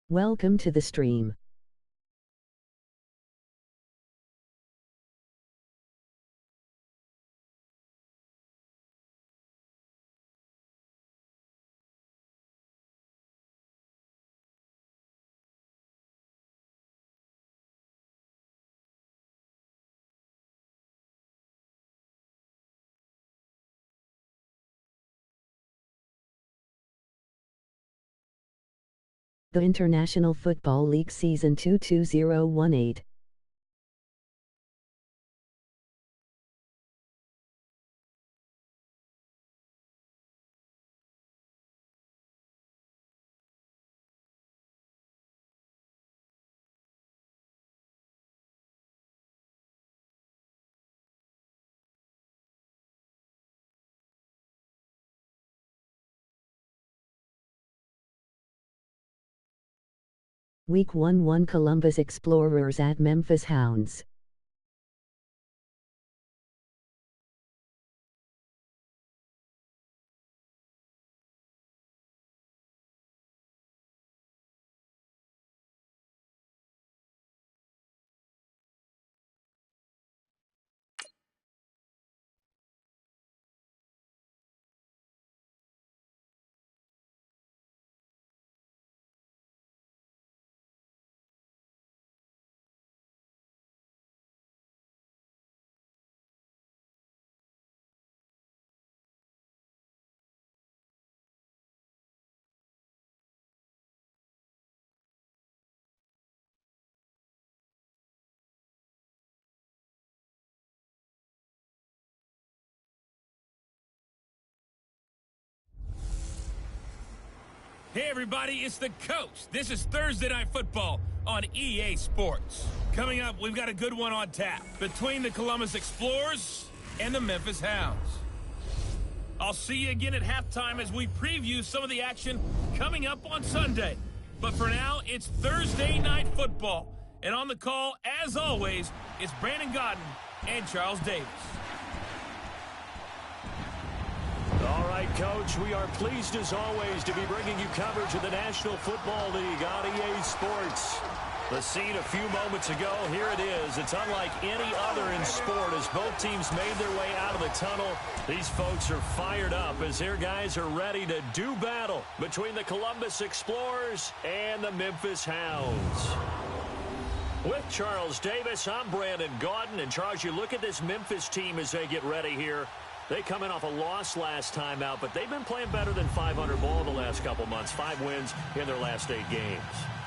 Welcome to the stream. The International Football League Season 22018. Week 1 Columbus Explorers at Memphis Hounds. Hey everybody, it's the coach. This is Thursday Night Football on EA Sports. Coming up, we've got a good one on tap between the Columbus Explorers and the Memphis Hounds. I'll see you again at halftime as we preview some of the action coming up on Sunday. But for now, it's Thursday Night Football. And on the call, as always, it's Brandon Godden and Charles Davis. All right, Coach, we are pleased as always to be bringing you coverage of the National Football League on EA Sports. The scene a few moments ago, here it is. It's unlike any other in sport as both teams made their way out of the tunnel. These folks are fired up as their guys are ready to do battle between the Columbus Explorers and the Memphis Hounds. With Charles Davis, I'm Brandon Godden. And Charles, you look at this Memphis team as they get ready here. They come in off a loss last time out, but they've been playing better than 500 ball the last couple months. 5 wins in their last 8 games.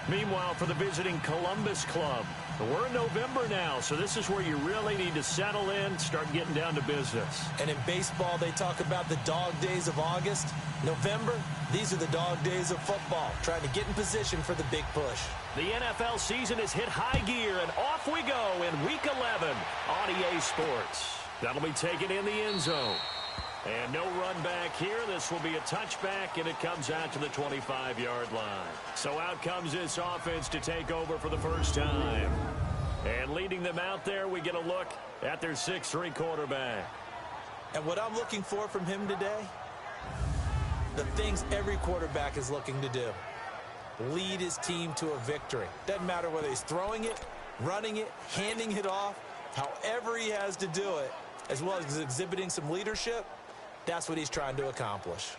Meanwhile, for the visiting Columbus club, we're in November now, so this is where you really need to settle in, start getting down to business. And in baseball, they talk about the dog days of August. November, these are the dog days of football, trying to get in position for the big push. The NFL season has hit high gear, and off we go in Week 11 on EA Sports. That'll be taken in the end zone. And no run back here. This will be a touchback, and it comes out to the 25-yard line. So out comes this offense to take over for the first time. And leading them out there, we get a look at their 6'3" quarterback. And what I'm looking for from him today, the things every quarterback is looking to do. Lead his team to a victory. Doesn't matter whether he's throwing it, running it, handing it off, however he has to do it, as well as exhibiting some leadership, that's what he's trying to accomplish.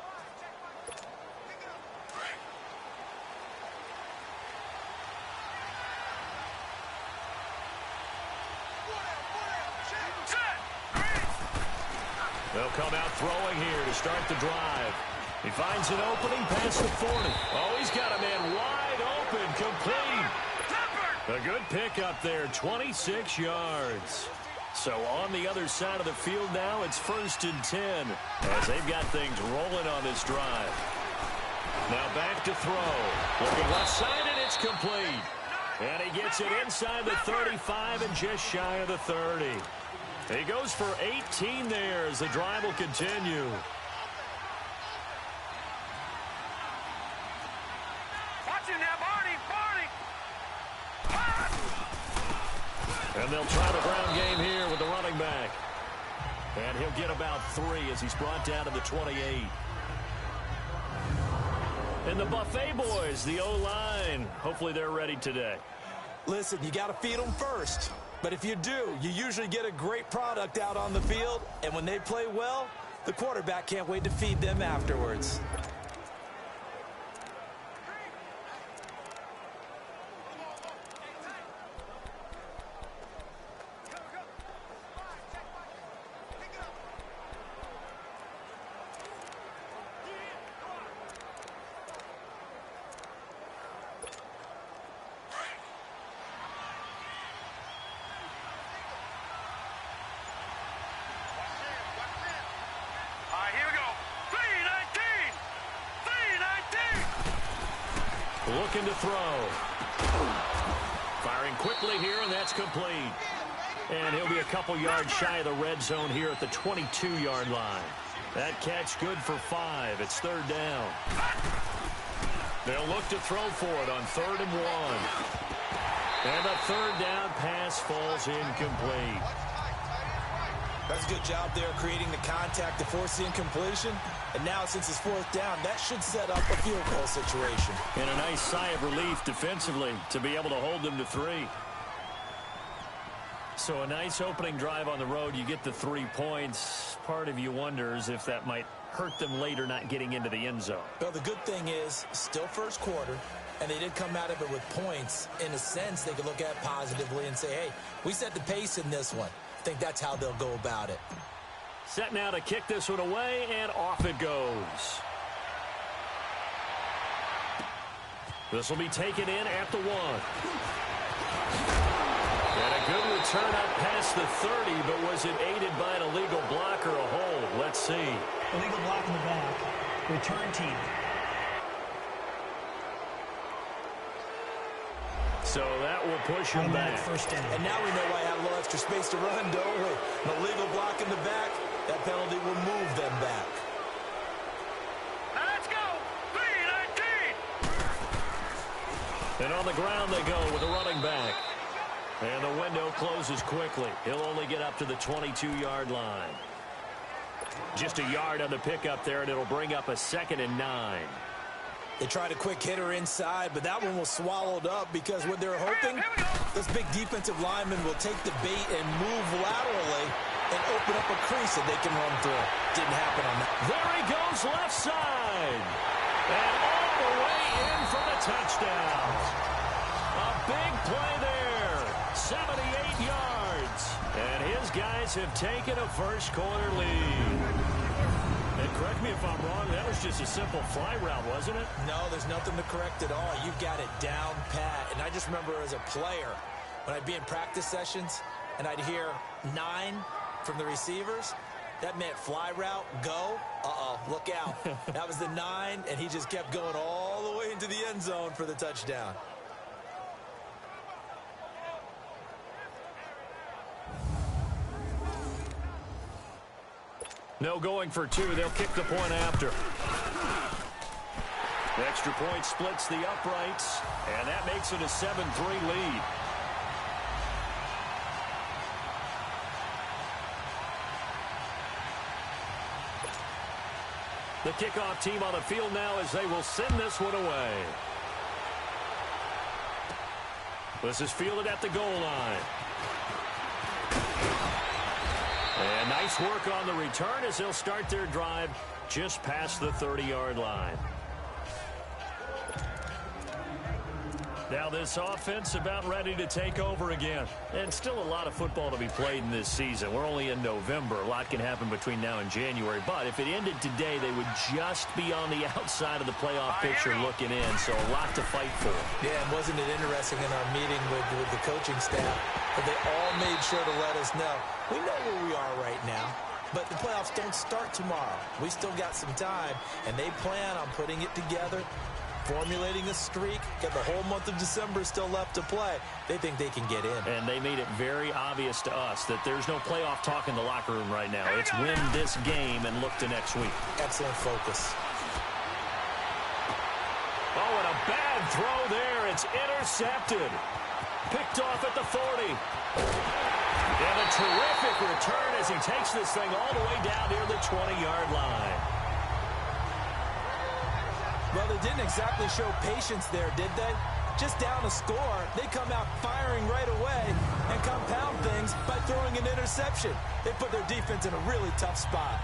They'll come out throwing here to start the drive. He finds an opening past the 40. Oh, he's got a man wide open, complete. A good pickup there, 26 yards. So on the other side of the field now, it's 1st and 10 as they've got things rolling on this drive. Now back to throw. Looking left side, and it's complete. And he gets it inside the 35 and just shy of the 30. He goes for 18 there as the drive will continue. And they'll try the ground game here with the running back. And he'll get about 3 as he's brought down to the 28. And the Buffet boys, the O-line, hopefully they're ready today. Listen, you got to feed them first. But if you do, you usually get a great product out on the field. And when they play well, the quarterback can't wait to feed them afterwards. Looking to throw. Firing quickly here, and that's complete. And he'll be a couple yards shy of the red zone here at the 22-yard line. That catch good for 5. It's 3rd down. They'll look to throw for it on 3rd and 1. And the 3rd down pass falls incomplete. That's a good job there creating the contact to force the incompletion. And now, since it's 4th down, that should set up a field goal situation. And a nice sigh of relief defensively to be able to hold them to 3. So a nice opening drive on the road. You get the 3 points. Part of you wonders if that might hurt them later not getting into the end zone. Well, the good thing is, still first quarter, and they did come out of it with points. In a sense, they could look at positively and say, hey, we set the pace in this one. I think that's how they'll go about it. Set now to kick this one away, and off it goes. This will be taken in at the 1. And a good return up past the 30, but was it aided by an illegal block or a hold? Let's see. Illegal block in the back. Return team. So that will push him back. First down. And now we know why I have a little extra space to run, don't we? An illegal block in the back. That penalty will move them back. Let's go! 3-19! And on the ground they go with a running back. And the window closes quickly. He'll only get up to the 22-yard line. Just a yard on the pickup there, and it'll bring up a 2nd and 9. They tried a quick hitter inside, but that one was swallowed up because what they're hoping, this big defensive lineman will take the bait and move laterally and open up a crease that they can run through. Didn't happen on that. There he goes left side. And all the way in for the touchdown. A big play there. 78 yards. And his guys have taken a first quarter lead. And correct me if I'm wrong, that was just a simple fly route, wasn't it? No, there's nothing to correct at all. You've got it down pat. And I just remember as a player, when I'd be in practice sessions and I'd hear 9 from the receivers, that meant fly route, go, look out. That was the 9, and he just kept going all the way into the end zone for the touchdown. No going for 2. They'll kick the point after. The extra point splits the uprights, and that makes it a 7-3 lead. The kickoff team on the field now as they will send this one away. This is fielded at the goal line. And nice work on the return as they'll start their drive just past the 30-yard line. Now this offense about ready to take over again. And still a lot of football to be played in this season. We're only in November. A lot can happen between now and January. But if it ended today, they would just be on the outside of the playoff picture looking in. So a lot to fight for. Yeah, and wasn't it interesting in our meeting with the coaching staff that they all made sure to let us know. We know where we are right now. But the playoffs don't start tomorrow. We still got some time. And they plan on putting it together, formulating a streak, got the whole month of December still left to play. They think they can get in. And they made it very obvious to us that there's no playoff talk in the locker room right now. It's win this game and look to next week. Excellent focus. Oh, and a bad throw there. It's intercepted. Picked off at the 40. And a terrific return as he takes this thing all the way down near the 20-yard line. Well, they didn't exactly show patience there, did they? Just down a score, they come out firing right away and compound things by throwing an interception. They put their defense in a really tough spot.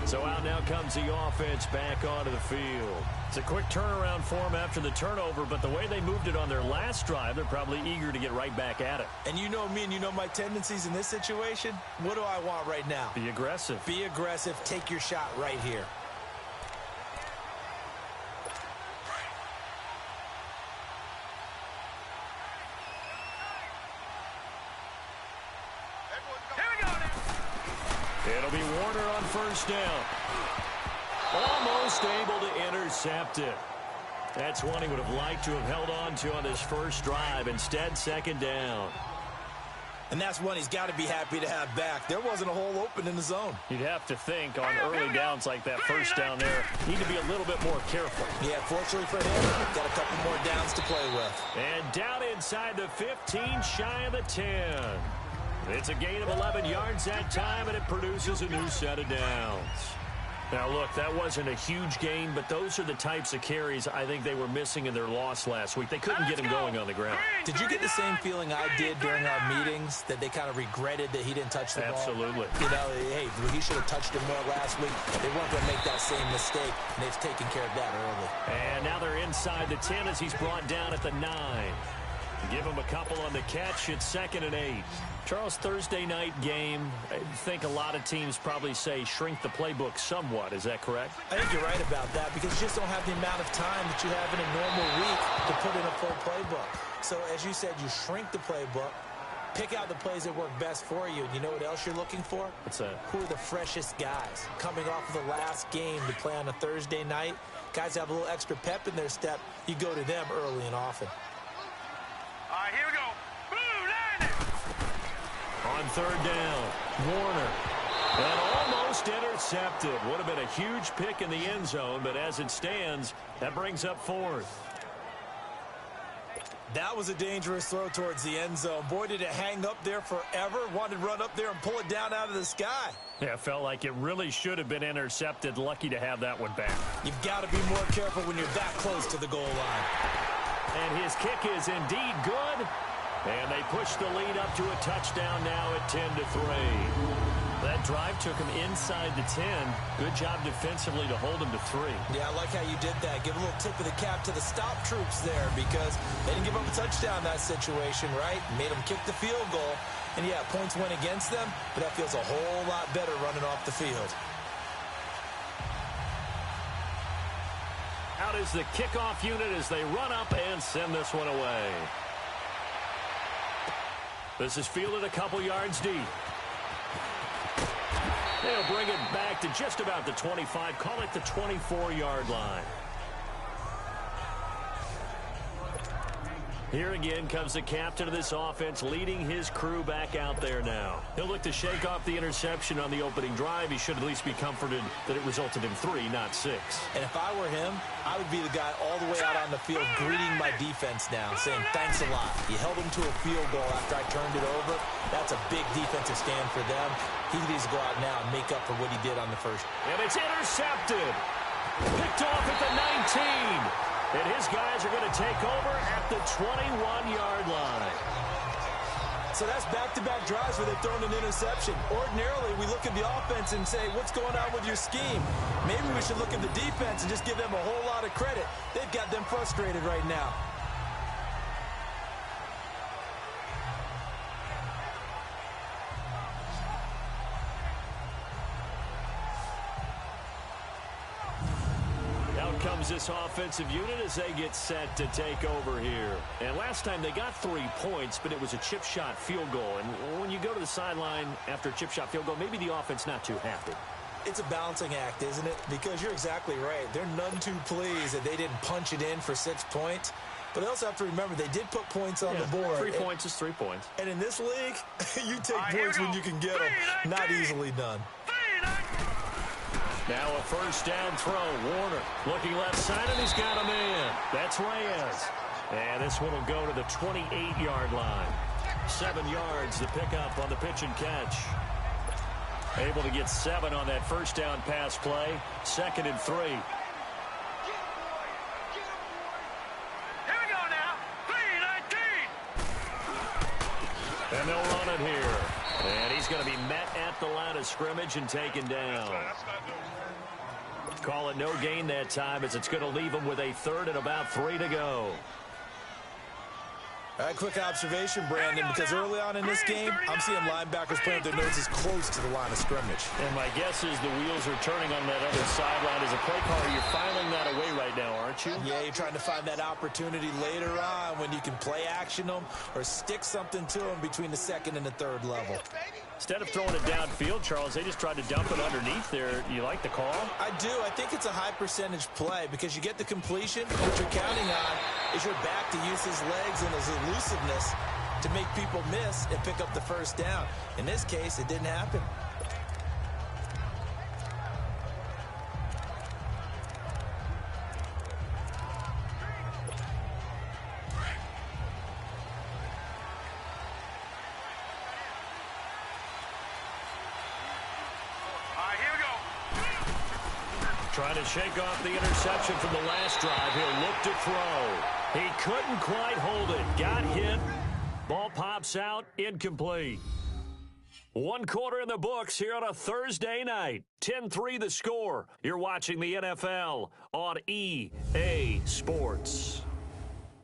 So out now comes the offense back onto the field. It's a quick turnaround for them after the turnover, but the way they moved it on their last drive, they're probably eager to get right back at it. And you know me and you know my tendencies in this situation. What do I want right now? Be aggressive. Be aggressive. Take your shot right here. It'll be Warner on first down. Almost able to intercept it. That's one he would have liked to have held on to on his first drive. Instead, second down. And that's one he's got to be happy to have back. There wasn't a hole open in the zone. You'd have to think on early downs like that first down there, need to be a little bit more careful. Yeah, fortunately for him, got a couple more downs to play with. And down inside the 15, shy of the 10. It's a gain of 11 yards that time, and it produces a new set of downs. Now, look, that wasn't a huge gain, but those are the types of carries I think they were missing in their loss last week. They couldn't get him going on the ground. Did you get the same feeling I did during our meetings, that they kind of regretted that he didn't touch the ball? Absolutely. You know, hey, he should have touched it more last week. They weren't going to make that same mistake, and they've taken care of that early. And now they're inside the 10 as he's brought down at the 9. Give him a couple on the catch. It's 2nd and 8. Charles, Thursday night game, I think a lot of teams probably say shrink the playbook somewhat. Is that correct? I think you're right about that because you just don't have the amount of time that you have in a normal week to put in a full playbook. So, as you said, you shrink the playbook, pick out the plays that work best for you. And you know what else you're looking for? What's that? Who are the freshest guys coming off of the last game to play on a Thursday night? Guys have a little extra pep in their step. You go to them early and often. All right, here we go. On third down, Warner. And almost intercepted. Would have been a huge pick in the end zone, but as it stands, that brings up 4th. That was a dangerous throw towards the end zone. Boy, did it hang up there forever. Wanted to run up there and pull it down out of the sky. Yeah, it felt like it really should have been intercepted. Lucky to have that one back. You've got to be more careful when you're that close to the goal line. And his kick is indeed good. And they push the lead up to a touchdown now at 10-3. That drive took him inside the 10. Good job defensively to hold him to 3. Yeah, I like how you did that. Give a little tip of the cap to the stop troops there because they didn't give up a touchdown in that situation, right? Made them kick the field goal. And, yeah, points went against them, but that feels a whole lot better running off the field. Out is the kickoff unit as they run up and send this one away. This is fielded a couple yards deep. They'll bring it back to just about the 25. Call it the 24-yard line. Here again comes the captain of this offense, leading his crew back out there now. He'll look to shake off the interception on the opening drive. He should at least be comforted that it resulted in 3, not 6. And if I were him, I would be the guy all the way out on the field greeting my defense now, saying thanks a lot. You held him to a field goal after I turned it over. That's a big defensive stand for them. He needs to go out now and make up for what he did on the first. And it's intercepted. Picked off at the 19. And his guys are going to take over at the 21-yard line. So that's back-to-back drives where they've thrown an interception. Ordinarily, we look at the offense and say, what's going on with your scheme? Maybe we should look at the defense and just give them a whole lot of credit. They've got them frustrated right now. Comes this offensive unit as they get set to take over here. And last time they got 3 points, but it was a chip shot field goal. And when you go to the sideline after a chip shot field goal, maybe the offense not too happy. It's a balancing act, isn't it? Because you're exactly right. They're none too pleased that they didn't punch it in for 6 points. But they also have to remember they did put points on the board. 3 points is 3 points. And in this league, you take points when you can get them. Not easily done. Now a first down throw. Warner looking left side, and he's got a man. That's Reyes. And this one will go to the 28-yard line. 7 yards to pick up on the pitch and catch. Able to get 7 on that first down pass play. 2nd and 3. Here we go now. 3-19. And they'll run it here. And he's going to be met at the line of scrimmage and taken down. Call it no gain that time, as it's going to leave him with a 3rd and about 3 to go. All right, quick observation, Brandon, because early on in this game, I'm seeing linebackers playing with their noses close to the line of scrimmage. And my guess is the wheels are turning on that other sideline. As a play caller, you're filing that away right now, aren't you? Yeah, you're trying to find that opportunity later on when you can play action them or stick something to them between the 2nd and the 3rd level. Instead of throwing it downfield, Charles, they just tried to dump it underneath there. You like the call? I do. I think it's a high percentage play because you get the completion. What you're counting on is your back to use his legs and his elusiveness to make people miss and pick up the first down. In this case, it didn't happen. Trying to shake off the interception from the last drive. He'll look to throw. He couldn't quite hold it. Got hit. Ball pops out. Incomplete. 1 quarter in the books here on a Thursday night. 10-3 the score. You're watching the NFL on EA Sports.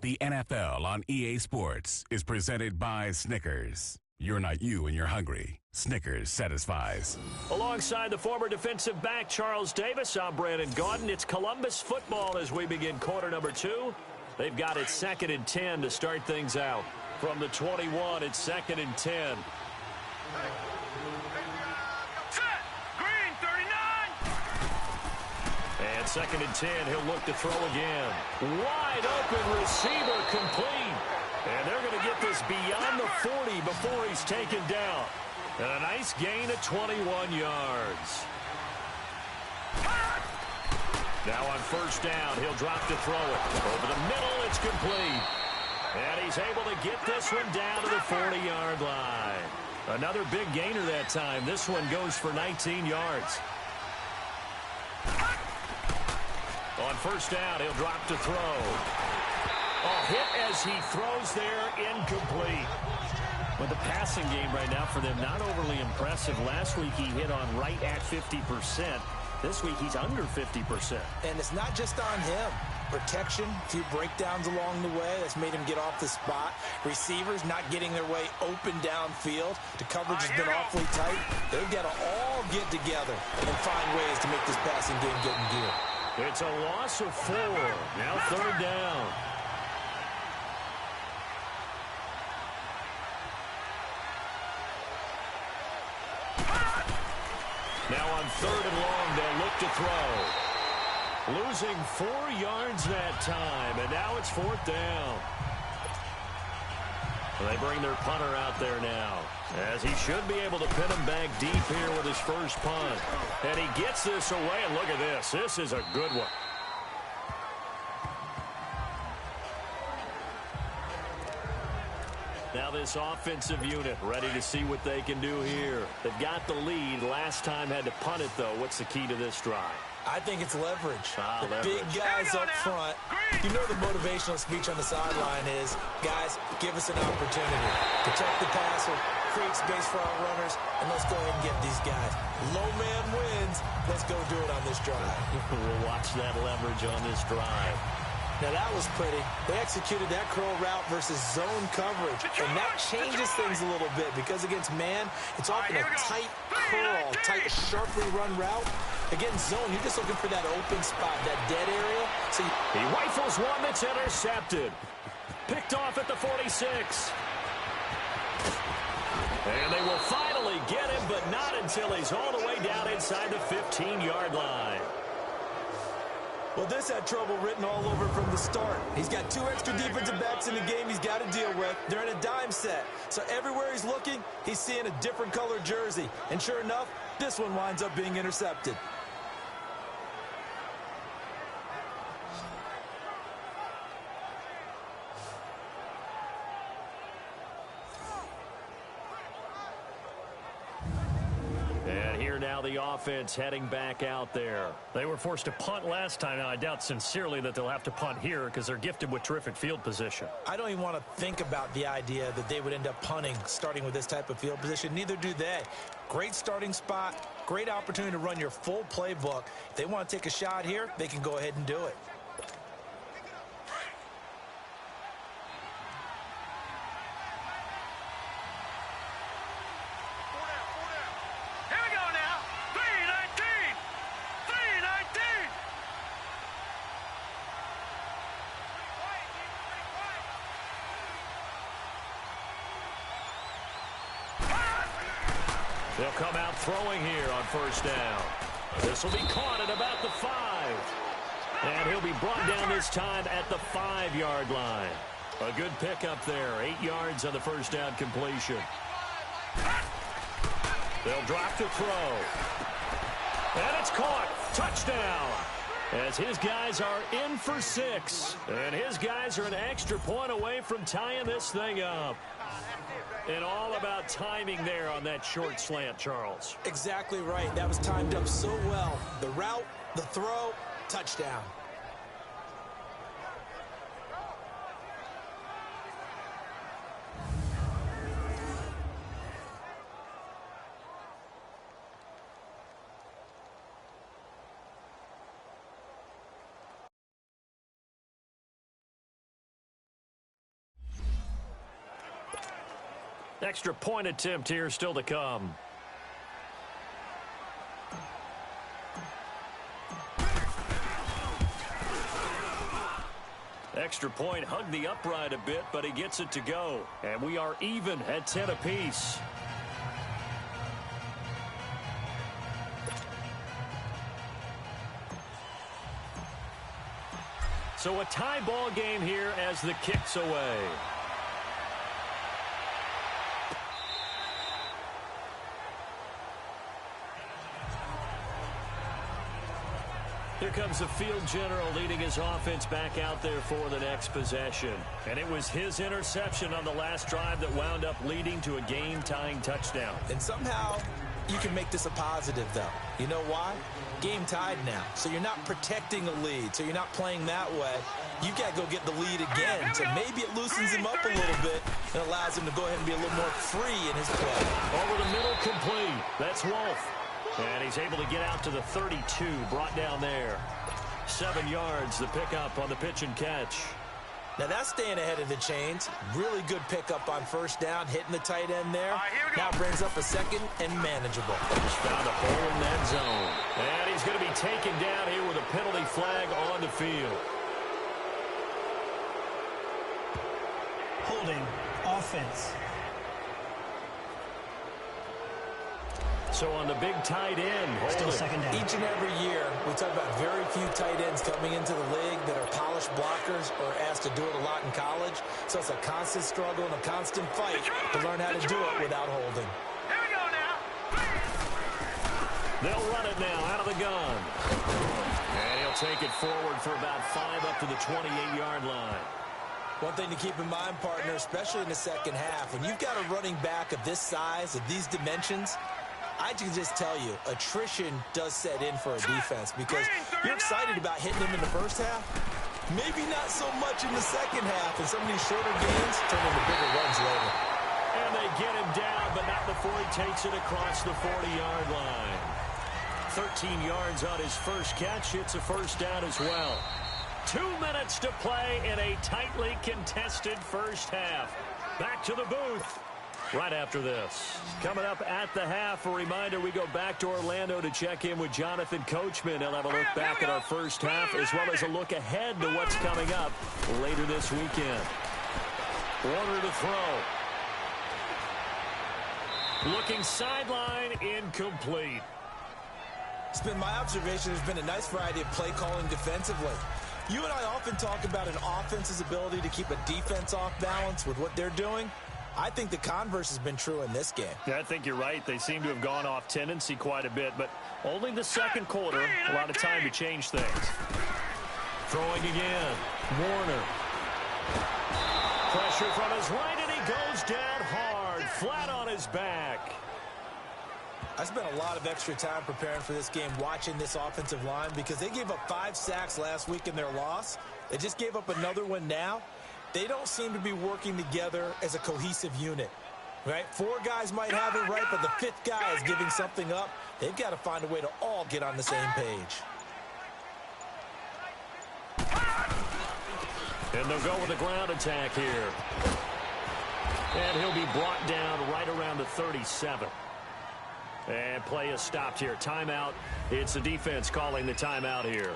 The NFL on EA Sports is presented by Snickers. You're not you and you're hungry. Snickers satisfies. Alongside the former defensive back Charles Davis, I'm Brandon Gaudin. It's Columbus football as we begin quarter number 2. They've got it 2nd and 10 to start things out. From the 21, it's 2nd and 10. Set. Green, 39. And 2nd and 10, he'll look to throw again. Wide open receiver complete. And they're going to get this beyond the 40 before he's taken down. And a nice gain of 21 yards. Now on first down, he'll drop to throw it. Over the middle, it's complete. And he's able to get this one down to the 40-yard line. Another big gainer that time. This one goes for 19 yards. On first down, he'll drop to throw. Oh, hit as he throws there, incomplete. But the passing game right now for them, not overly impressive. Last week he hit on right at 50%. This week he's under 50%. And it's not just on him. Protection, a few breakdowns along the way. That's made him get off the spot. Receivers not getting their way open downfield. The coverage has been awfully tight. They've got to all get together and find ways to make this passing game get in gear. It's a loss of 4. Now 3rd down. Now on 3rd and long, they'll look to throw. Losing 4 yards that time, and now it's 4th down. They bring their punter out there now, as he should be able to pin him back deep here with his first punt. And he gets this away, and look at this. This is a good one. Now this offensive unit ready to see what they can do here. They've got the lead. Last time had to punt it, though. What's the key to this drive? I think it's leverage. The leverage. big guys up front. You know the motivational speech on the sideline is, guys, give us an opportunity. Protect the passer, create space for our runners, and let's go ahead and get these guys. Low man wins. Let's go do it on this drive. We'll watch that leverage on this drive. Now, that was pretty. They executed that curl route versus zone coverage, and that changes things a little bit because against man, it's often a tight curl, tight, sharply run route. Against zone, you're just looking for that open spot, that dead area. So he rifles one that's intercepted. Picked off at the 46. And they will finally get him, but not until he's all the way down inside the 15-yard line. Well, this had trouble written all over from the start. He's got 2 extra defensive backs in the game he's got to deal with. They're in a dime set. So everywhere he's looking, he's seeing a different color jersey. And sure enough, this one winds up being intercepted. now the offense heading back out there. They were forced to punt last time. Now, I doubt sincerely that they'll have to punt here because they're gifted with terrific field position. I don't even want to think about the idea that they would end up punting starting with this type of field position. Neither do they. Great starting spot, great opportunity to run your full playbook. If they want to take a shot here, they can go ahead and do it. They'll come out throwing here on first down. This will be caught at about the 5. And he'll be brought down this time at the 5-yard line. A good pickup there. 8 yards on the first down completion. They'll drop to throw. And it's caught. Touchdown. As his guys are in for 6. And his guys are an extra point away from tying this thing up. And all about timing there on that short slant, Charles. Exactly right. That was timed up so well. The route, the throw, touchdown. Extra point attempt here still to come. Extra point hugged the upright a bit, but he gets it to go. And we are even at 10 apiece. So a tie ball game here as the kick's away. Here comes the field general leading his offense back out there for the next possession. And it was his interception on the last drive that wound up leading to a game-tying touchdown. And somehow you can make this a positive, though. You know why? Game tied now. So you're not protecting a lead. So you're not playing that way. You've got to go get the lead again. So maybe it loosens him up a little bit and allows him to go ahead and be a little more free in his play. Over the middle, complete. That's Wolf. And he's able to get out to the 32, brought down there. 7 yards, the pickup on the pitch and catch. Now that's staying ahead of the chains. Really good pickup on first down, hitting the tight end there. Now brings up a second and manageable. Just found a hole in that zone. And he's going to be taken down here with a penalty flag on the field. Holding, offense. So on the big tight end, Still second down. Each and every year, we talk about very few tight ends coming into the league that are polished blockers or asked to do it a lot in college. So it's a constant struggle and a constant fight to learn how to do it without holding. Here we go now. They'll run it now out of the gun. And he'll take it forward for about 5 up to the 28-yard line. One thing to keep in mind, partner, especially in the second half, when you've got a running back of this size, of these dimensions, I can just tell you, attrition does set in for a defense because you're excited about hitting him in the first half. Maybe not so much in the second half, and some of these shorter gains turn into bigger runs later. And they get him down, but not before he takes it across the 40-yard line. 13 yards on his first catch. It's a first down as well. 2 minutes to play in a tightly contested first half. Back to the booth right after this. Coming up at the half, a reminder, we go back to Orlando to check in with Jonathan Coachman. He'll have a look back at our first half as well as a look ahead to what's coming up later this weekend. Warner to throw. Looking sideline, incomplete. It's been my observation there's been a nice variety of play calling defensively. You and I often talk about an offense's ability to keep a defense off balance with what they're doing. I think the converse has been true in this game. Yeah, I think you're right. They seem to have gone off tendency quite a bit, but only the second quarter, a lot of time to change things. Throwing again. Warner. Pressure from his right, and he goes down hard, flat on his back. I spent a lot of extra time preparing for this game watching this offensive line because they gave up 5 sacks last week in their loss. They just gave up another one now. They don't seem to be working together as a cohesive unit, right? 4 guys might have it right, but the 5th guy is giving something up. They've got to find a way to all get on the same page. And they'll go with a ground attack here. And he'll be brought down right around the 37. And play is stopped here. Timeout. It's the defense calling the timeout here,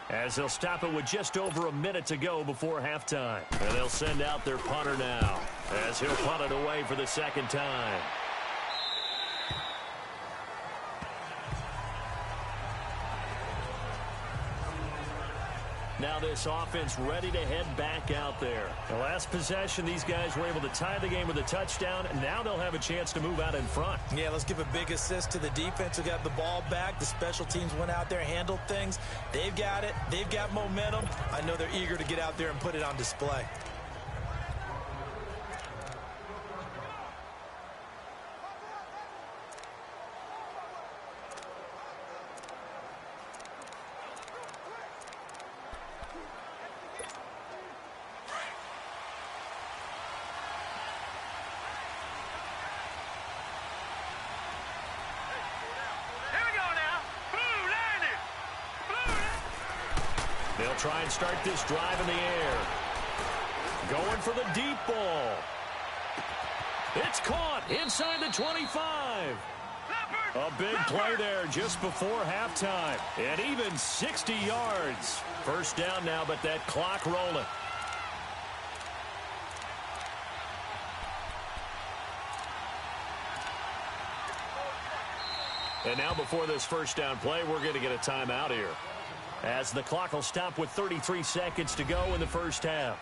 as they'll stop it with just over a minute to go before halftime. And they'll send out their punter now, as he'll punt it away for the second time. Now this offense ready to head back out there. The last possession, these guys were able to tie the game with a touchdown, and now they'll have a chance to move out in front. Yeah, let's give a big assist to the defense who got the ball back. The special teams went out there, handled things. They've got it. They've got momentum. I know they're eager to get out there and put it on display. They'll try and start this drive in the air. Going for the deep ball. It's caught inside the 25. A big play there just before halftime. And even 60 yards. First down now, but that clock rolling. And now before this first down play, we're going to get a timeout here, as the clock will stop with 33 seconds to go in the first half.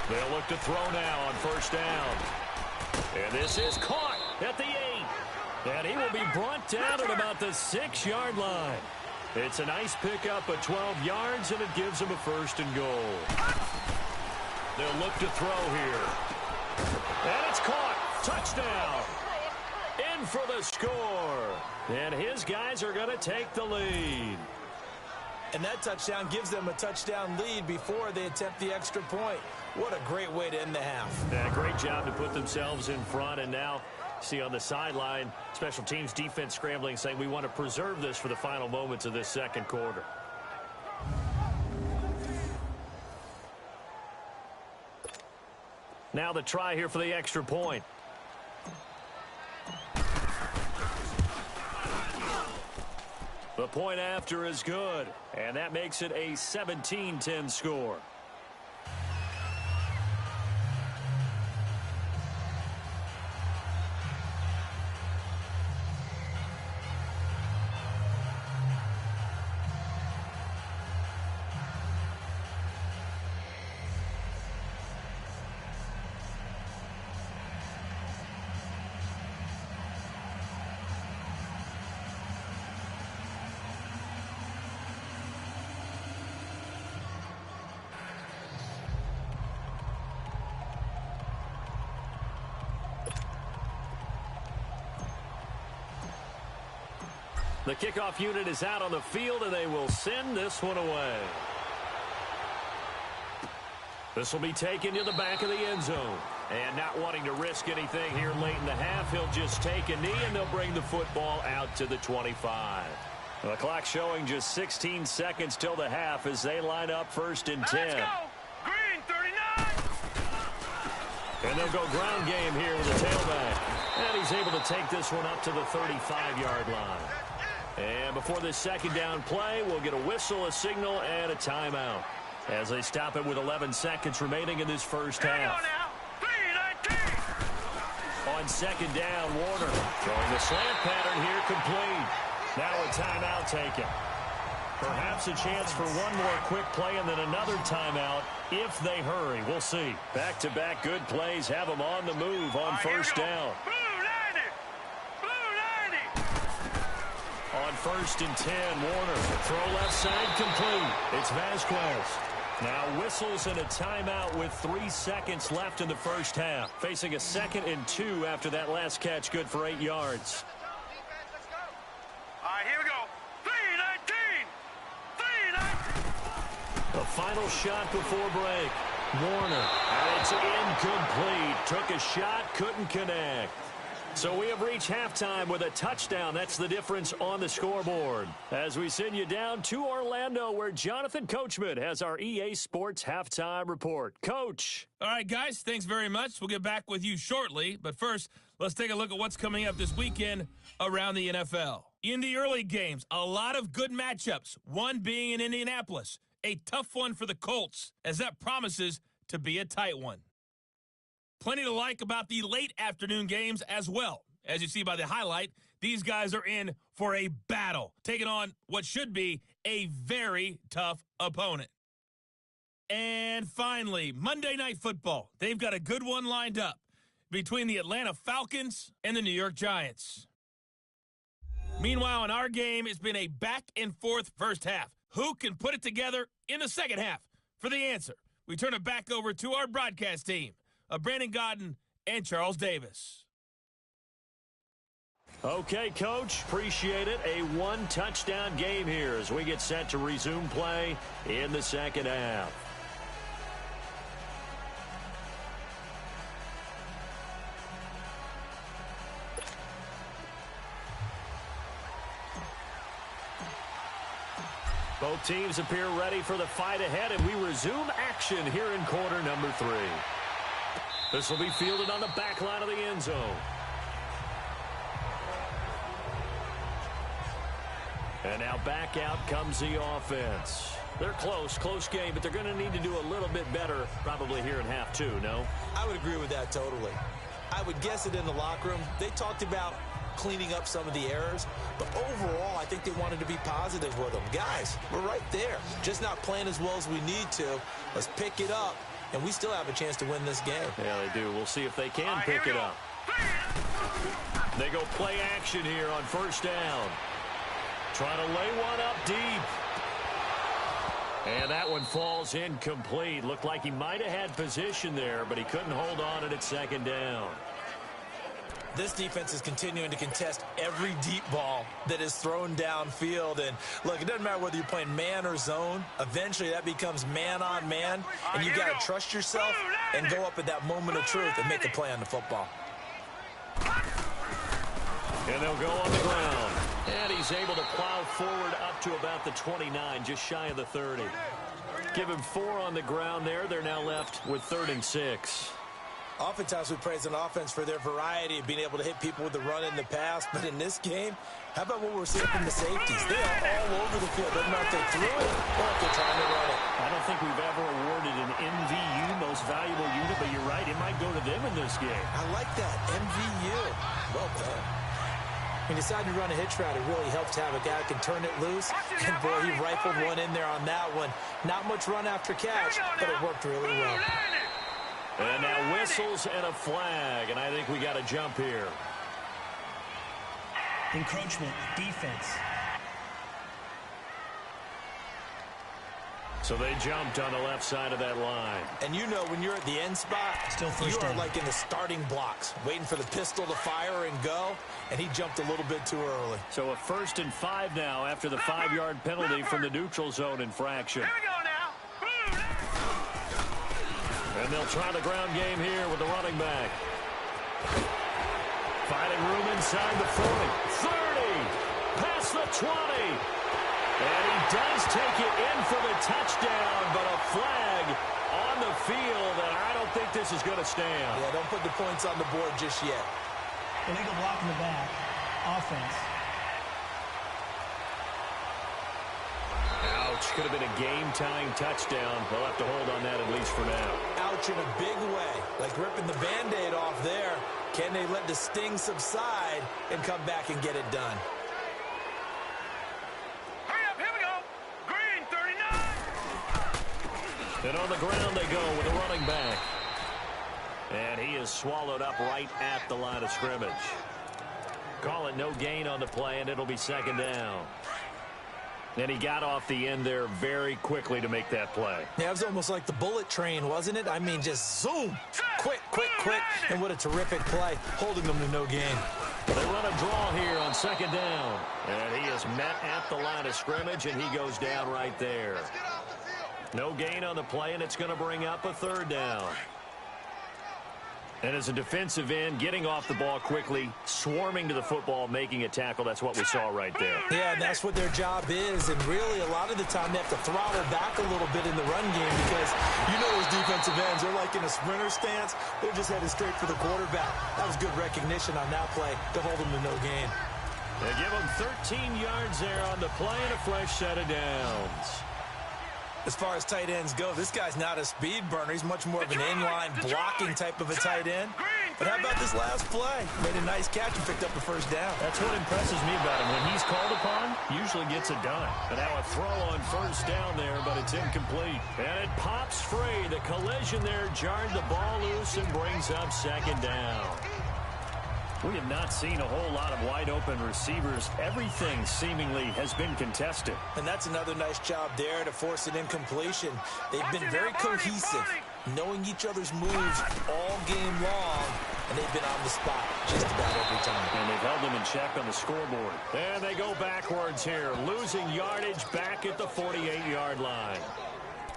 They'll look to throw now on first down. And this is caught at the 8. And he will be brought down at about the 6-yard line. It's a nice pickup of 12 yards, and it gives them a first and goal. They'll look to throw here. And it's caught. Touchdown. In for the score. And his guys are going to take the lead. And that touchdown gives them a touchdown lead before they attempt the extra point. What a great way to end the half. Yeah, great job to put themselves in front. And now, see on the sideline, special teams defense scrambling, saying we want to preserve this for the final moments of this second quarter. Now the try here for the extra point. The point after is good, and that makes it a 17-10 score. The kickoff unit is out on the field, and they will send this one away. This will be taken to the back of the end zone. And not wanting to risk anything here late in the half, he'll just take a knee, and they'll bring the football out to the 25. The clock showing just 16 seconds till the half as they line up first and 10. Let's go. Green 39. And they'll go ground game here with the tailback. And he's able to take this one up to the 35-yard line. And before this second down play, we'll get a whistle, a signal, and a timeout, as they stop it with 11 seconds remaining in this first half. Now. 3 and on second down. Warner throwing the slant pattern here, complete. Now a timeout taken. Perhaps a chance for one more quick play and then another timeout if they hurry. We'll see. Back-to-back good plays have them on the move on first down. On 1st and 10, Warner. Throw left side complete. It's Vasquez. Now whistles and a timeout with 3 seconds left in the first half. Facing a 2nd and 2 after that last catch, good for 8 yards. All right, here we go. 3-19. The final shot before break. Warner. And it's incomplete. Took a shot, couldn't connect. So we have reached halftime with a touchdown. That's the difference on the scoreboard. As we send you down to Orlando, where Jonathan Coachman has our EA Sports halftime report. Coach. All right, guys, thanks very much. We'll get back with you shortly. But first, let's take a look at what's coming up this weekend around the NFL. In the early games, a lot of good matchups, one being in Indianapolis. A tough one for the Colts, as that promises to be a tight one. Plenty to like about the late afternoon games as well. As you see by the highlight, these guys are in for a battle, taking on what should be a very tough opponent. And finally, Monday Night Football. They've got a good one lined up between the Atlanta Falcons and the New York Giants. Meanwhile, in our game, it's been a back-and-forth first half. Who can put it together in the second half? For the answer, we turn it back over to our broadcast team of Brandon Godden and Charles Davis. Okay, Coach, appreciate it. A one-touchdown game here as we get set to resume play in the second half. Both teams appear ready for the fight ahead, and we resume action here in quarter number 3. This will be fielded on the back line of the end zone. And now back out comes the offense. They're close game, but they're going to need to do a little bit better probably here in half 2, no? I would agree with that totally. I would guess it in the locker room. They talked about cleaning up some of the errors, but overall, I think they wanted to be positive with them. Guys, we're right there. Just not playing as well as we need to. Let's pick it up, and we still have a chance to win this game. Yeah, they do. We'll see if they can pick it up. They go play action here on first down. Trying to lay one up deep. And that one falls incomplete. Looked like he might have had position there, but he couldn't hold on it at second down. This defense is continuing to contest every deep ball that is thrown downfield. And look, it doesn't matter whether you're playing man or zone. Eventually, that becomes man on man. And you got to trust yourself and go up at that moment of truth and make a play on the football. And they'll go on the ground. And he's able to plow forward up to about the 29, just shy of the 30. Give him 4 on the ground there. They're now left with 3rd and 6. Oftentimes we praise an offense for their variety of being able to hit people with the run and the pass. But in this game, how about what we're seeing from the safeties? They are all over the field. Doesn't matter if they threw it or if they're trying to run it. I don't think we've ever awarded an MVU, most valuable unit, but you're right, it might go to them in this game. I like that, MVU. Well done. When you decide to run a hitch route, it really helps to have a guy who can turn it loose. And boy, he rifled one in there on that one. Not much run after catch, but it worked really well. And now whistles and a flag, and I think we got a jump here. Encroachment, defense. So they jumped on the left side of that line. And you know when you're at the end spot, you are like in the starting blocks, waiting for the pistol to fire and go, and he jumped a little bit too early. So a 1st and 5 now after the 5-yard penalty from the neutral zone infraction. Here we go now. And they'll try the ground game here with the running back. Finding room inside the 40. 30. Past the 20. And he does take it in for the touchdown, but a flag on the field, and I don't think this is going to stand. Yeah, don't put the points on the board just yet. Illegal block in the back. Offense. Ouch. Could have been a game-tying touchdown. They'll have to hold on that at least for now. Ouch in a big way. Like ripping the Band-Aid off there. Can they let the sting subside and come back and get it done? Hurry up, here we go. Green, 39. And on the ground they go with a running back. And he is swallowed up right at the line of scrimmage. Call it no gain on the play, and it'll be second down. And he got off the end there very quickly to make that play. Yeah, it was almost like the bullet train, wasn't it? I mean, just zoom. Quick, quick, quick. And what a terrific play, holding them to no gain. They run a draw here on second down. And he is met at the line of scrimmage, and he goes down right there. No gain on the play, and it's going to bring up a third down. And as a defensive end, getting off the ball quickly, swarming to the football, making a tackle, that's what we saw right there. Yeah, and that's what their job is. And really, a lot of the time, they have to throttle back a little bit in the run game because you know those defensive ends, they're like in a sprinter stance. They're just headed straight for the quarterback. That was good recognition on that play to hold them to no gain. They give them 13 yards there on the play and a fresh set of downs. As far as tight ends go, this guy's not a speed burner. He's much more of an inline blocking type of a tight end. But how about this last play? Made a nice catch and picked up the first down. That's what impresses me about him. When he's called upon, usually gets it done. And now a throw on first down there, but it's incomplete. And it pops free. The collision there jarred the ball loose and brings up second down. We have not seen a whole lot of wide-open receivers. Everything seemingly has been contested. And that's another nice job there to force an incompletion. They've been very cohesive, knowing each other's moves all game long, and they've been on the spot just about every time. And they've held them in check on the scoreboard. And they go backwards here, losing yardage back at the 48-yard line.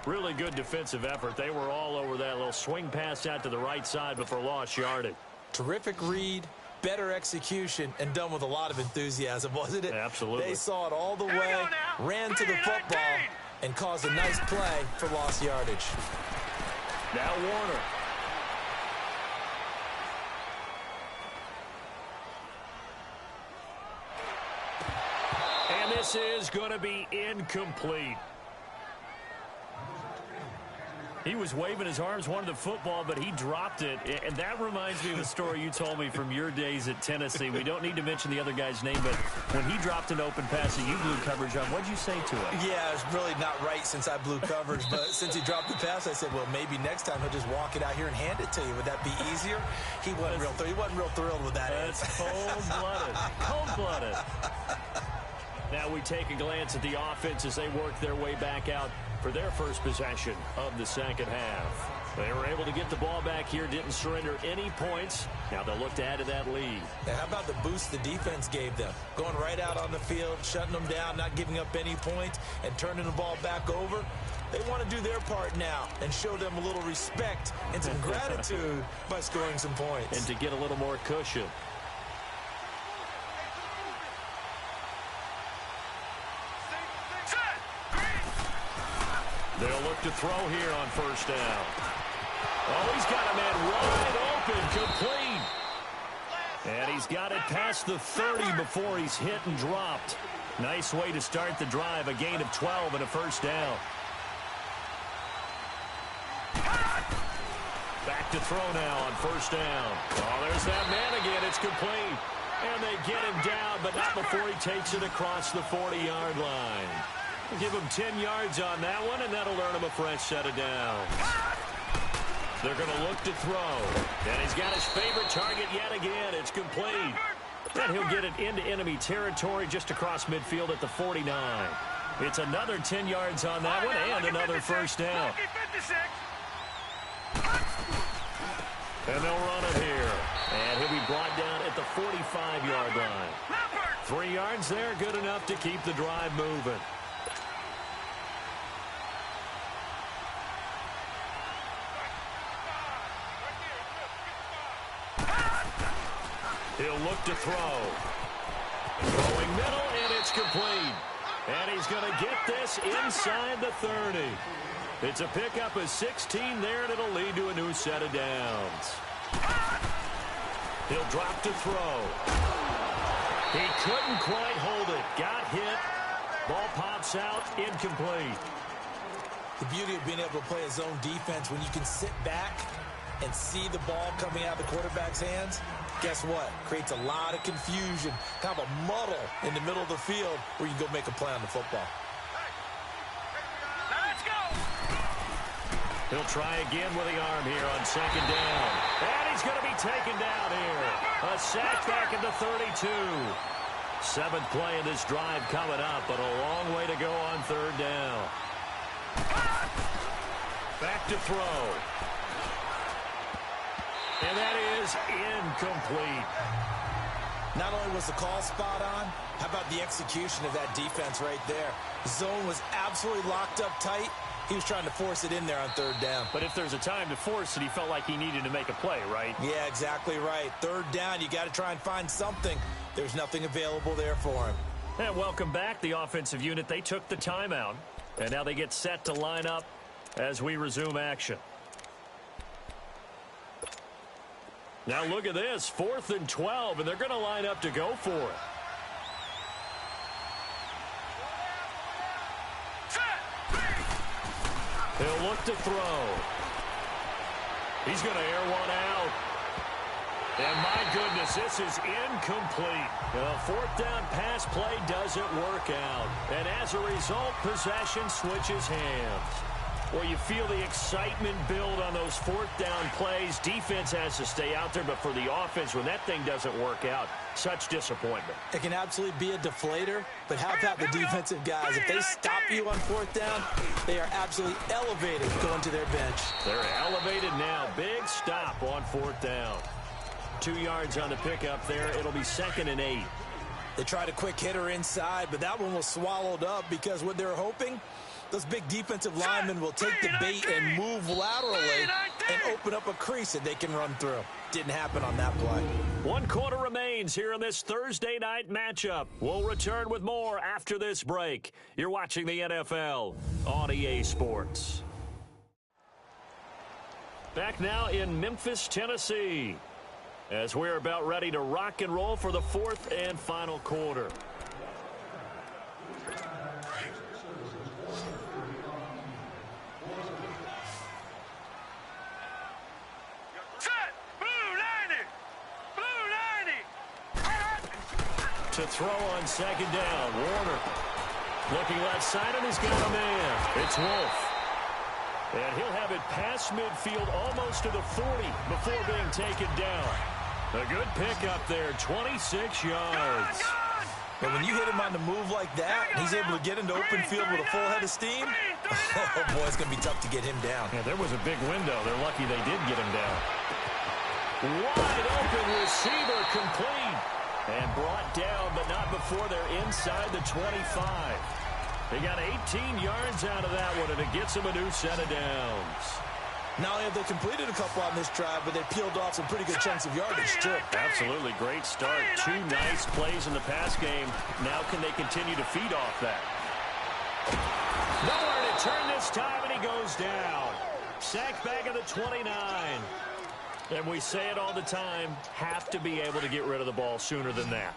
Really good defensive effort. They were all over that little swing pass out to the right side before lost yardage. Terrific read. Better execution, and done with a lot of enthusiasm, wasn't it? Absolutely. They saw it all the way, ran to the football, and caused a nice play for lost yardage. Now Warner. And this is going to be incomplete. He was waving his arms, wanted the football, but he dropped it. And that reminds me of a story you told me from your days at Tennessee. We don't need to mention the other guy's name, but when he dropped an open pass that you blew coverage on, what'd you say to him? Yeah, it's really not right since I blew coverage, but since he dropped the pass, I said, well, maybe next time he'll just walk it out here and hand it to you. Would that be easier? He wasn't real thrilled with that. That's cold-blooded. Cold-blooded. Now we take a glance at the offense as they work their way back out for their first possession of the second half. They were able to get the ball back here, didn't surrender any points. Now they'll look to add to that lead. Now, how about the boost the defense gave them? Going right out on the field, shutting them down, not giving up any points, and turning the ball back over. They want to do their part now and show them a little respect and some gratitude by scoring some points. And to get a little more cushion. They'll look to throw here on first down. Oh, he's got a man wide open, complete. And he's got it past the 30 before he's hit and dropped. Nice way to start the drive, a gain of 12 and a first down. Back to throw now on first down. Oh, there's that man again. It's complete. And they get him down, but not before he takes it across the 40-yard line. Give him 10 yards on that one, and that'll earn him a fresh set of downs. They're going to look to throw. And he's got his favorite target yet again. It's complete. And he'll get it into enemy territory just across midfield at the 49. It's another 10 yards on that one and another first down. And they'll run it here. And he'll be brought down at the 45-yard line. 3 yards there, good enough to keep the drive moving. He'll look to throw. Throwing middle, and it's complete. And he's going to get this inside the 30. It's a pickup of 16 there, and it'll lead to a new set of downs. He'll drop to throw. He couldn't quite hold it. Got hit. Ball pops out, incomplete. The beauty of being able to play a zone defense when you can sit back and see the ball coming out of the quarterback's hands, guess what? Creates a lot of confusion, kind of a muddle in the middle of the field where you can go make a play on the football. Let's go! He'll try again with the arm here on second down. And he's going to be taken down here. A sack back at the 32. Seventh play of this drive coming up, but a long way to go on third down. Back to throw. And that is incomplete. Not only was the call spot on, how about the execution of that defense right there? The zone was absolutely locked up tight. He was trying to force it in there on third down. But if there's a time to force it, he felt like he needed to make a play, right? Yeah, exactly right. Third down, you got to try and find something. There's nothing available there for him. And welcome back, the offensive unit. They took the timeout, and now they get set to line up as we resume action. Now look at this, 4th and 12, and they're going to line up to go for it. He'll look to throw. He's going to air one out. And my goodness, this is incomplete. The fourth down pass play doesn't work out. And as a result, possession switches hands. Well, you feel the excitement build on those fourth down plays. Defense has to stay out there, but for the offense, when that thing doesn't work out, such disappointment. It can absolutely be a deflator, but how about the defensive guys? If they stop you on fourth down, they are absolutely elevated going to their bench. They're elevated now. Big stop on fourth down. 2 yards on the pickup there. It'll be 2nd and 8. They tried a quick hitter inside, but that one was swallowed up because what they're hoping, those big defensive linemen will take the bait and move laterally and open up a crease that they can run through. Didn't happen on that play. 1 quarter remains here in this Thursday night matchup. We'll return with more after this break. You're watching the NFL on EA Sports. Back now in Memphis, Tennessee, as we're about ready to rock and roll for the 4th and final quarter. To throw on second down, Warner. Looking left side, and he's got a man. It's Wolf. And he'll have it past midfield almost to the 40 before being taken down. A good pickup there, 26 yards. But when you hit him on the move like that, and he's able to get into open field with a full head of steam, oh boy, it's going to be tough to get him down. Yeah, there was a big window. They're lucky they did get him down. Wide open receiver complete. And brought down, but not before they're inside the 25. They got 18 yards out of that one, and it gets them a new set of downs. Not only have they completed a couple on this drive, but they peeled off some pretty good chunks of yardage, too. Absolutely great start. 2 nice plays in the pass game. Now can they continue to feed off that? Nowhere to turn this time, and he goes down. Sack back at the 29. And we say it all the time, have to be able to get rid of the ball sooner than that.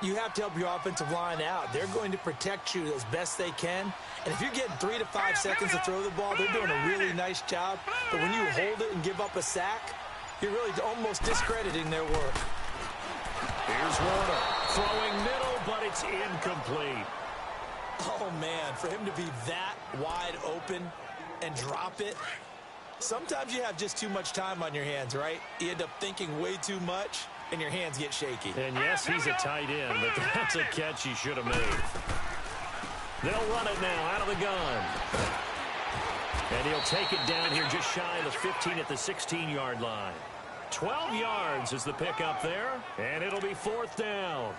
You have to help your offensive line out. They're going to protect you as best they can. And if you're getting 3 to 5 seconds to throw the ball, they're doing a really nice job. But when you hold it and give up a sack, you're really almost discrediting their work. Here's Warner throwing middle, but it's incomplete. Oh, man, for him to be that wide open and drop it, sometimes you have just too much time on your hands, right? You end up thinking way too much, and your hands get shaky. And yes, he's a tight end, but that's a catch he should have made. They'll run it now out of the gun. And he'll take it down here just shy of the 15 at the 16-yard line. 12 yards is the pickup there, and it'll be 4th down.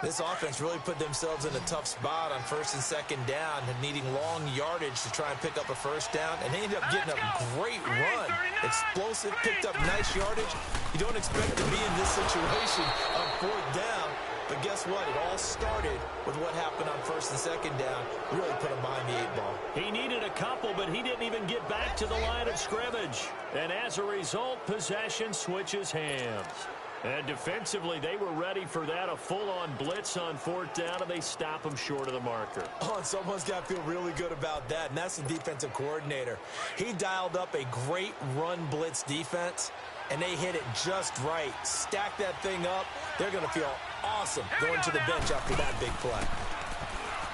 This offense really put themselves in a tough spot on 1st and 2nd down and needing long yardage to try and pick up a 1st down. And they ended up getting a great run. Explosive, picked up nice yardage. You don't expect to be in this situation on 4th down. But guess what? It all started with what happened on 1st and 2nd down. Really put him behind the 8 ball. He needed a couple, but he didn't even get back to the line of scrimmage. And as a result, possession switches hands. And defensively, they were ready for that, a full-on blitz on 4th down, and they stop them short of the marker. Oh, and someone's got to feel really good about that, and that's the defensive coordinator. He dialed up a great run blitz defense, and they hit it just right. Stack that thing up. They're going to feel awesome going to the bench after that big play.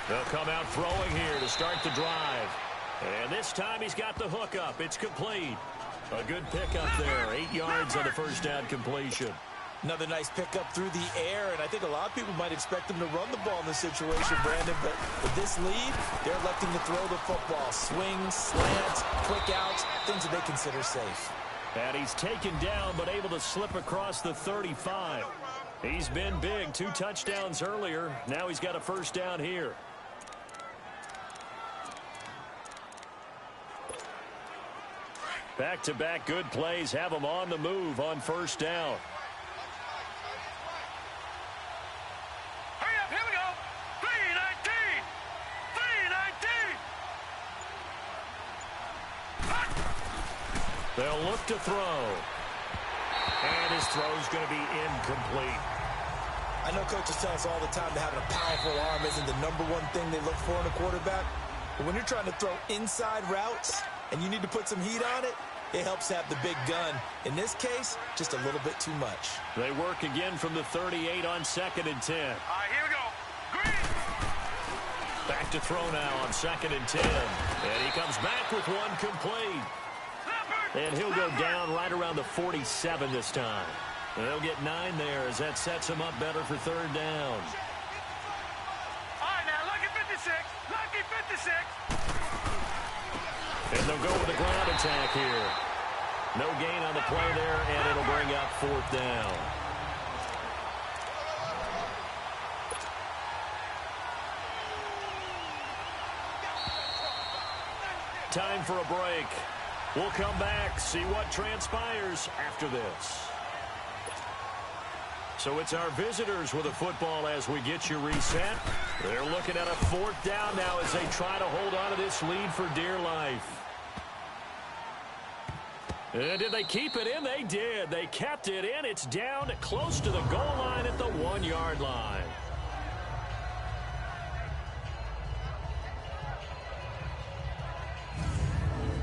They'll come out throwing here to start the drive. And this time he's got the hook up. It's complete. A good pickup there. 8 yards on the first down completion. Another nice pickup through the air, and I think a lot of people might expect them to run the ball in this situation, Brandon, but with this lead, they're electing to throw the football. Swings, slants, quick outs, things that they consider safe. And he's taken down, but able to slip across the 35. He's been big. 2 touchdowns earlier. Now he's got a first down here. Back-to-back good plays have him on the move on first down. Hurry up, here we go. 319. 319. They'll look to throw. And his throw's going to be incomplete. I know coaches tell us all the time that having a powerful arm isn't the #1 thing they look for in a quarterback. But when you're trying to throw inside routes and you need to put some heat on it, it helps have the big gun. In this case, just a little bit too much. They work again from the 38 on 2nd and 10. All right, here we go. Green. Back to throw now on 2nd and 10. And he comes back with one complete. And he'll go down right around the 47 this time. They'll get 9 there as that sets him up better for 3rd down. All right, now, lucky 56. Lucky 56. And they'll go with the ground attack here. No gain on the play there, and it'll bring up 4th down. Time for a break. We'll come back, see what transpires after this. So it's our visitors with a football as we get you reset. They're looking at a 4th down now as they try to hold on to this lead for dear life. And did they keep it in? They did. They kept it in. It's down close to the goal line at the 1-yard line.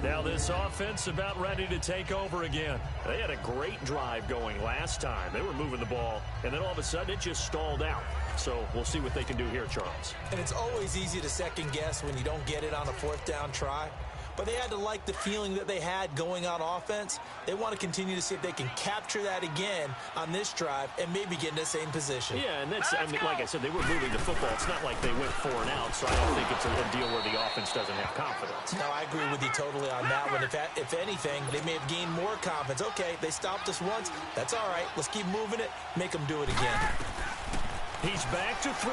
Now this offense about ready to take over again. They had a great drive going last time. They were moving the ball, and then all of a sudden it just stalled out. So we'll see what they can do here, Charles. And it's always easy to second guess when you don't get it on a 4th down try. But they had to like the feeling that they had going on offense. They want to continue to see if they can capture that again on this drive and maybe get in the same position. Yeah, and that's, I mean, like I said, they were moving the football. It's not like they went 4 and out, so I don't think it's a deal where the offense doesn't have confidence. No, I agree with you totally on that one. If anything, they may have gained more confidence. Okay, they stopped us once. That's all right. Let's keep moving it. Make them do it again. He's back to throw.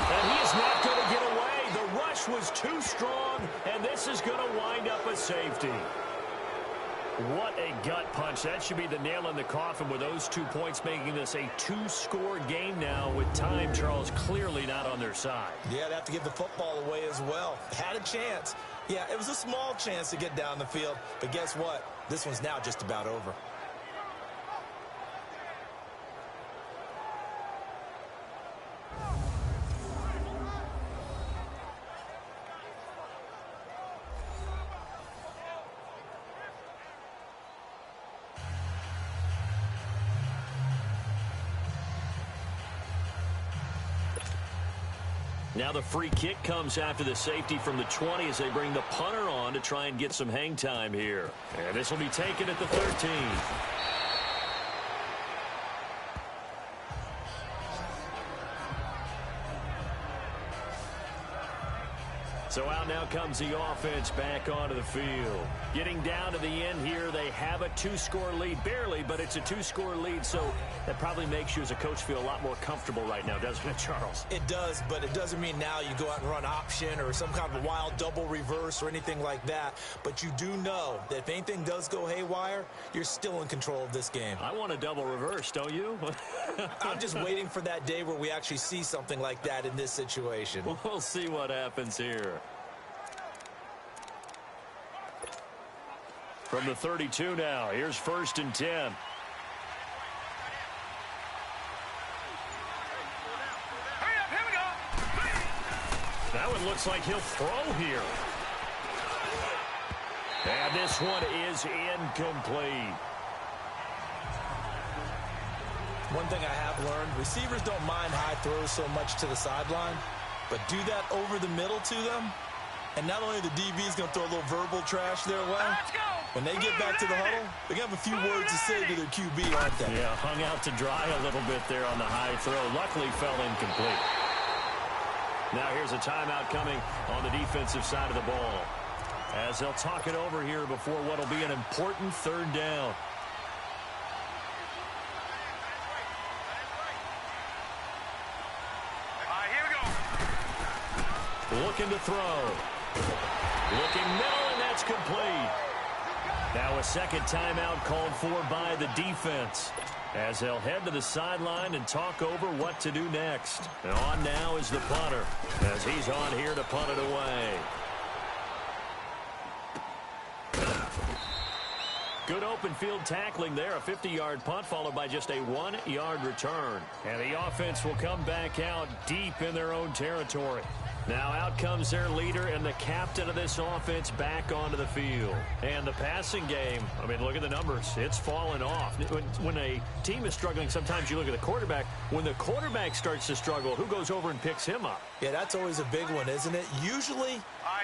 And he is not going to get away. The rush was too strong, and this is going to wind up a safety. What a gut punch. That should be the nail in the coffin with those 2 points, making this a 2-score game now with time, Charles, clearly not on their side. Yeah, they have to give the football away as well. Had a chance. Yeah, it was a small chance to get down the field, but guess what? This one's now just about over. Now the free kick comes after the safety from the 20 as they bring the punter on to try and get some hang time here. And this will be taken at the 13. So out now comes the offense back onto the field. Getting down to the end here, they have a 2-score lead. Barely, but it's a 2-score lead, so that probably makes you as a coach feel a lot more comfortable right now, doesn't it, Charles? It does, but it doesn't mean now you go out and run option or some kind of a wild double reverse or anything like that. But you do know that if anything does go haywire, you're still in control of this game. I want a double reverse, don't you? I'm just waiting for that day where we actually see something like that in this situation. We'll see what happens here. From the 32 now, here's 1st and 10. looks like he'll throw here. And this one is incomplete. One thing I have learned, receivers don't mind high throws so much to the sideline, but do that over the middle to them, and not only the DB's going to throw a little verbal trash their way, when they get back to the huddle, they're going to have a few words to say to their QB, aren't they? Yeah, hung out to dry a little bit there on the high throw. Luckily fell incomplete. Now here's a timeout coming on the defensive side of the ball, as they'll talk it over here before what will be an important third down. Looking to throw. Looking middle, and that's complete. Now a second timeout called for by the defense, as they'll head to the sideline and talk over what to do next. And on now is the punter, as he's on here to punt it away. Good open field tackling there. A 50-yard punt followed by just a 1-yard return. And the offense will come back out deep in their own territory. Now out comes their leader and the captain of this offense back onto the field. And the passing game, I mean, look at the numbers. It's fallen off. When a team is struggling, sometimes you look at the quarterback. When the quarterback starts to struggle, who goes over and picks him up? Yeah, that's always a big one, isn't it? Usually,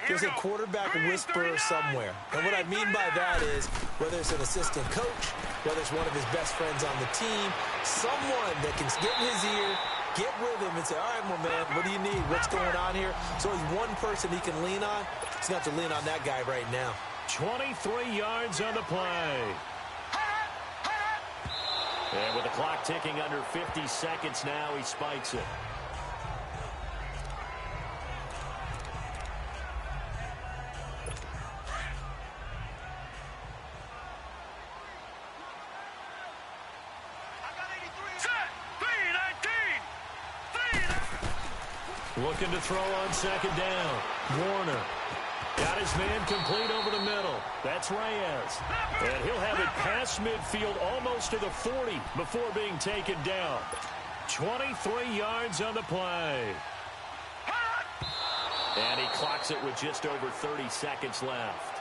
there's a quarterback whisperer somewhere. And what I mean by that is, whether it's an assistant coach, whether it's one of his best friends on the team, someone that can get in his ear, get with him and say, all right, well, man, what do you need? What's going on here? So he's one person he can lean on. He's going to have to lean on that guy right now. 23 yards on the play. And with the clock ticking under 50 seconds now, he spikes it. Looking to throw on second down. Warner got his man complete over the middle. That's Reyes. And he'll have it past midfield almost to the 40 before being taken down. 23 yards on the play. And he clocks it with just over 30 seconds left.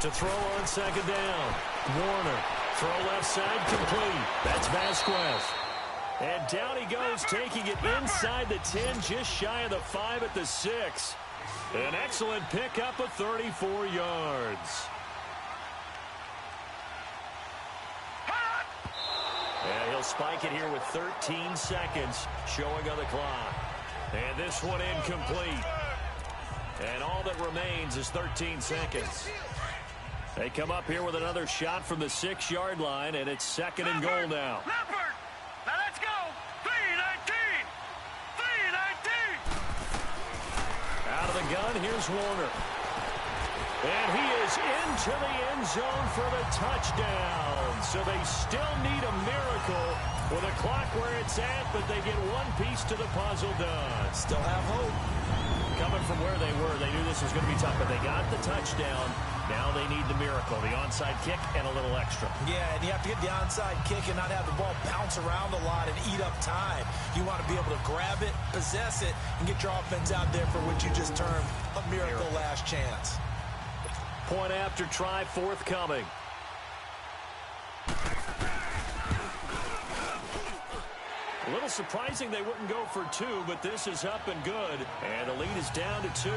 To throw on second down. Warner. Throw left side complete. That's Vasquez. And down he goes, taking it inside the 10, just shy of the 5 at the 6. An excellent pickup of 34 yards. And he'll spike it here with 13 seconds showing on the clock. And this one incomplete. And all that remains is 13 seconds. They come up here with another shot from the 6-yard line, and it's second and goal now. Leopard! Now let's go! 3-19! 3-19! Out of the gun, here's Warner. And he is into the end zone for the touchdown. So they still need a miracle with a clock where it's at, but they get one piece to the puzzle done. Still have hope. Coming from where they were, they knew this was going to be tough, but they got the touchdown. Now they need the miracle, the onside kick and a little extra. Yeah, and you have to get the onside kick and not have the ball bounce around a lot and eat up time. You want to be able to grab it, possess it, and get your offense out there for what you just termed a miracle last chance. Point after try forthcoming. A little surprising they wouldn't go for 2, but this is up and good. And the lead is down to 2.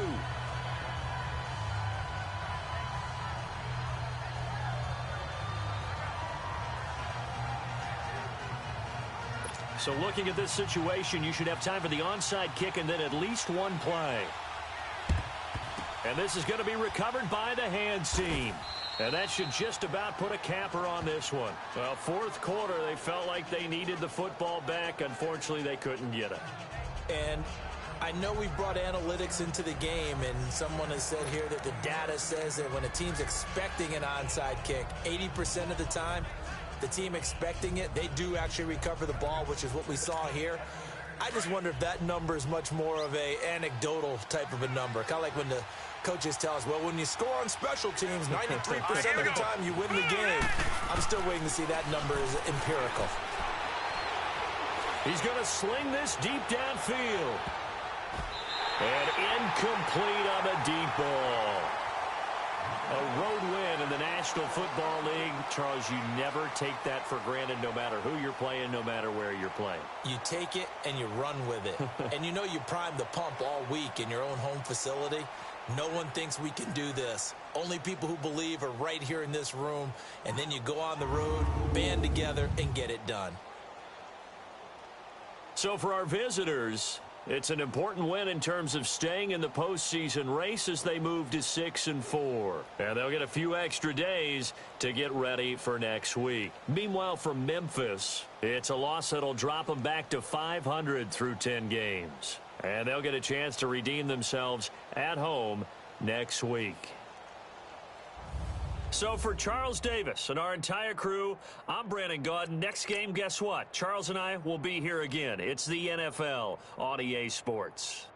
So looking at this situation, you should have time for the onside kick and then at least one play. And this is going to be recovered by the hands team. And that should just about put a capper on this one. Well, fourth quarter, they felt like they needed the football back. Unfortunately, they couldn't get it. And I know we've brought analytics into the game, and someone has said here that the data says that when a team's expecting an onside kick, 80% of the time, the team expecting it, they do actually recover the ball, which is what we saw here. I just wonder if that number is much more of a anecdotal type of a number. Kind of like when the coaches tell us, well, when you score on special teams, 93% of the time you win the game. I'm still waiting to see that number is empirical. He's going to sling this deep downfield. And incomplete on the deep ball. A road win in the National Football League. Charles, you never take that for granted no matter who you're playing, no matter where you're playing. You take it and you run with it. And you know you primed the pump all week in your own home facility. No one thinks we can do this. Only people who believe are right here in this room. And then you go on the road, band together, and get it done. So for our visitors, it's an important win in terms of staying in the postseason race as they move to 6-4. And they'll get a few extra days to get ready for next week. Meanwhile, for Memphis, it's a loss that'll drop them back to 500 through 10 games. And they'll get a chance to redeem themselves at home next week. So for Charles Davis and our entire crew, I'm Brandon Gaudin. Next game, guess what? Charles and I will be here again. It's the NFL on EA Sports.